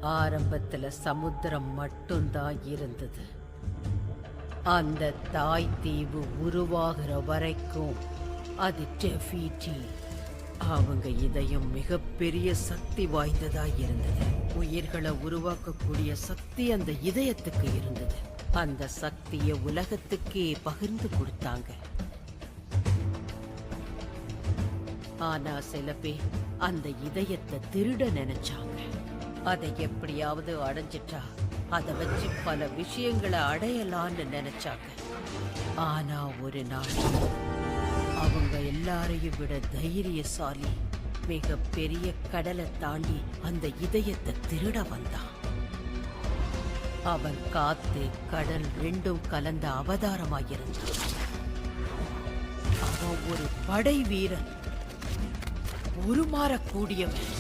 ஆரம்பத்துல சமுத்திரம் மட்டும்தான் இருந்தது. அந்த தாய் தீவு உருவாகிற வரைக்கும் அது டெஃபிட்டி. அவங்க இதயம் மிகப்பெரிய சக்தி வாய்ந்ததா இருந்தது. உயிர்களை உருவாக்கக்கூடிய சக்தி அந்த இதயத்துக்கு இருந்தது. அந்த சக்தியை உலகத்துக்கே பகிர்ந்து கொடுத்தாங்க. ஆனா சில பேர் அந்த இதயத்தை திருட நினைச்சாங்க. அதை எப்படியாவது அடைஞ்சிட்டா அதை வச்சு பல விஷயங்களை அடையலான்னு நினைச்சாங்க. ஆனா ஒரு நாள் அவங்க எல்லாரையும் விட தைரியசாலி மிக பெரிய கடலை தாண்டி அந்த இதயத்தை திருட வந்தான். அவன் காத்து கடல் ரெண்டும் கலந்த அவதாரமாயிருந்தான். அவன் ஒரு படை வீரன், உருமாறக்கூடியவன்.